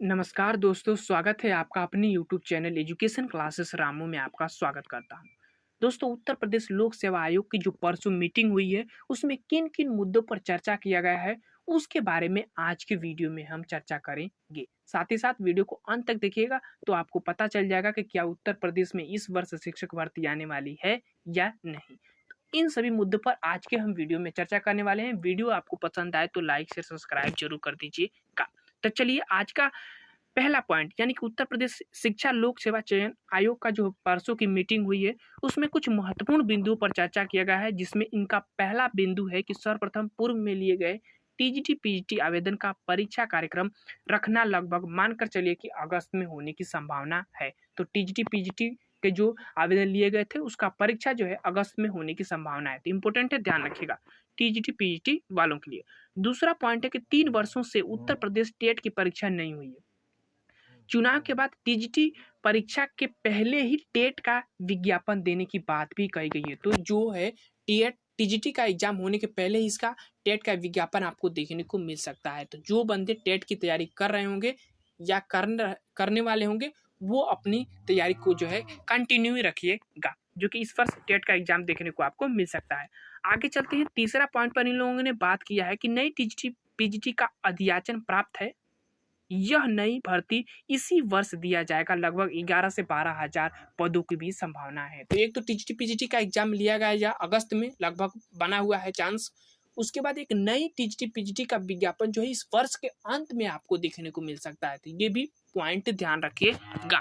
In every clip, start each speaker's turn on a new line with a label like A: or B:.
A: नमस्कार दोस्तों, स्वागत है आपका अपने YouTube channel education classes Ramu में आपका स्वागत करता हूं। दोस्तों, उत्तर प्रदेश लोक सेवा आयोग की जो परसों मीटिंग हुई है उसमें किन किन मुद्दों पर चर्चा किया गया है उसके बारे में आज के वीडियो में हम चर्चा करेंगे। साथ ही साथ वीडियो को अंत तक देखिएगा तो आपको पता चल जाएगा कि क्या उत्तर प्रदेश में इस वर्ष शिक्षक भर्ती आने वाली है या नहीं। इन सभी मुद्दों पर आज के हम वीडियो में चर्चा करने वाले हैं। वीडियो आपको पसंद आए तो लाइक से सब्सक्राइब जरूर कर दीजिएगा। तो चलिए, आज का पहला पॉइंट यानी कि उत्तर प्रदेश शिक्षा लोक सेवा चयन आयोग का जो परसों की मीटिंग हुई है उसमें कुछ महत्वपूर्ण बिंदुओं पर चर्चा किया गया है, जिसमें इनका पहला बिंदु है कि सर्वप्रथम पूर्व में लिए गए टीजीटी पीजीटी आवेदन का परीक्षा कार्यक्रम रखना लगभग मानकर चलिए कि अगस्त में होने की संभावना है। तो टीजीटी पीजीटी के जो आवेदन लिए गए थे उसका परीक्षा जो है अगस्त में होने की संभावना है। तो इंपॉर्टेंट है, ध्यान रखिएगा टीजीटी पीजीटी वालों के लिए। दूसरा पॉइंट है कि 3 वर्षों से उत्तर प्रदेश टेट की परीक्षा नहीं हुई है। चुनाव के बाद टीजीटी परीक्षा के पहले ही टेट का विज्ञापन देने की बात भी कही गई है। तो जो है टेट टीजीटी का एग्जाम होने के पहले ही इसका टेट का विज्ञापन आपको देखने को मिल सकता है। तो जो बंदे टेट की तैयारी कर रहे होंगे या करने वाले होंगे वो अपनी तैयारी को जो है कंटिन्यू रखिएगा, जो कि इस वर्ष टेट का एग्जाम देखने को आपको मिल सकता है। आगे चलते हैं, तीसरा पॉइंट पर इन लोगों ने बात किया है कि नई टीजीटी पीजीटी का अध्याचन प्राप्त है। यह नई भर्ती इसी वर्ष दिया जाएगा। लगभग 11 से 12 हजार पदों की भी संभावना है। तो एक तो टीजीटी पीजीटी का एग्जाम लिया गया या अगस्त में लगभग बना हुआ है चांस। उसके बाद एक नई टीजीटी पीजीटी का विज्ञापन जो है इस वर्ष के अंत में आपको देखने को मिल सकता है। तो ये भी पॉइंट ध्यान रखिएगा।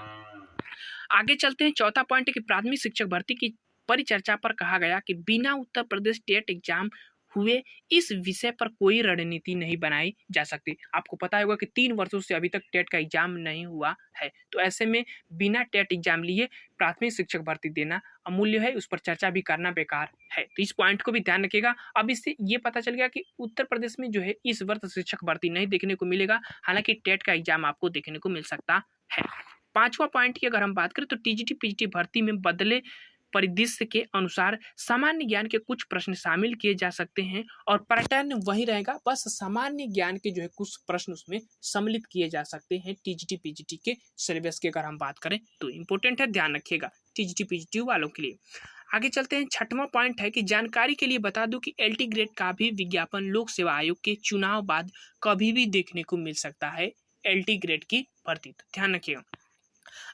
A: आगे चलते हैं, चौथा पॉइंट है कि प्राथमिक शिक्षक भर्ती की परिचर्चा पर कहा गया कि बिना उत्तर प्रदेश टेट एग्जाम हुए इस विषय पर कोई रणनीति नहीं बनाई जा सकती। आपको पता होगा कि 3 वर्षों से अभी तक टेट का एग्जाम नहीं हुआ है। तो ऐसे में बिना टेट एग्जाम लिए प्राथमिक शिक्षक भर्ती देना अमूल्य है, उस पर चर्चा भी करना बेकार है। तो इस पॉइंट को भी ध्यान रखिएगा। अब इससे ये पता चल गया कि उत्तर प्रदेश में जो है इस वर्ष शिक्षक भर्ती नहीं देखने को मिलेगा, हालांकि टेट का एग्जाम आपको देखने को मिल सकता है। पांचवा पॉइंट की अगर हम बात करें तो टीजीटी पीजीटी भर्ती में बदले परिदृश्य के अनुसार सामान्य ज्ञान के कुछ प्रश्न शामिल किए जा सकते हैं और पैटर्न वही रहेगा, बस सामान्य ज्ञान के जो है कुछ प्रश्न उसमें सम्मिलित किए जा सकते हैं टीजीटी पीजीटी के सिलेबस की अगर हम बात करें तो। इंपॉर्टेंट है, ध्यान रखिएगा टीजीटी पीजीटी वालों के लिए। आगे चलते हैं, छठवां पॉइंट है कि जानकारी के लिए बता दूं कि एलटी ग्रेड का भी विज्ञापन लोक सेवा आयोग के चुनाव बाद कभी भी देखने को मिल सकता है, एलटी ग्रेड की भर्ती। तो ध्यान रखिएगा।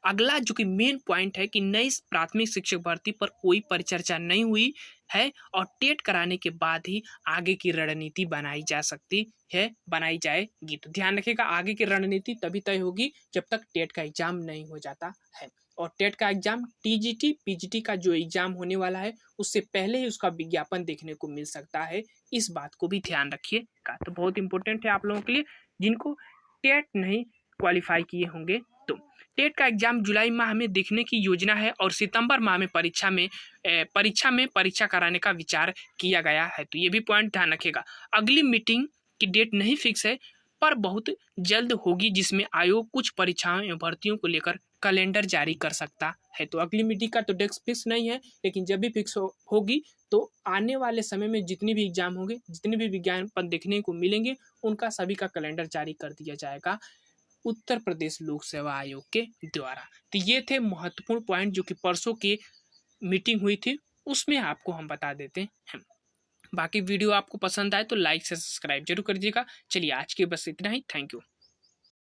A: अगला जो कि मेन पॉइंट है कि नई प्राथमिक शिक्षक भर्ती पर कोई परिचर्चा नहीं हुई है और टेट कराने के बाद ही आगे की रणनीति बनाई जा सकती है, बनाई जाएगी। तो ध्यान रखिएगा, आगे की रणनीति तभी तय होगी जब तक टेट का एग्जाम नहीं हो जाता है। और टेट का एग्जाम टीजीटी पीजीटी का जो एग्जाम होने वाला है उससे पहले ही उसका विज्ञापन देखने को मिल सकता है। इस बात को भी ध्यान रखिएगा। तो बहुत इंपॉर्टेंट है आप लोगों के लिए जिनको टेट नहीं क्वालिफाई किए होंगे। तो टेट का एग्जाम जुलाई माह में देखने की योजना है और सितंबर माह में परीक्षा कराने का विचार किया गया है। तो ये भी पॉइंट ध्यान रखिएगा। अगली मीटिंग की डेट नहीं फिक्स है पर बहुत जल्द होगी, जिसमें आयोग कुछ परीक्षाओं एवं भर्तियों को लेकर कैलेंडर जारी कर सकता है। तो अगली मीटिंग का तो डेट फिक्स नहीं है, लेकिन जब भी फिक्स होगी तो आने वाले समय में जितने भी एग्जाम होंगे, जितने भी विज्ञापन देखने को मिलेंगे, उनका सभी का कैलेंडर जारी कर दिया जाएगा उत्तर प्रदेश लोक सेवा आयोग के द्वारा। तो ये थे महत्वपूर्ण पॉइंट जो कि परसों की मीटिंग हुई थी, उसमें आपको हम बता देते हैं। बाकी वीडियो आपको पसंद आए तो लाइक से सब्सक्राइब जरूर कर दीजिएगा। चलिए, आज के बस इतना ही। Thank you.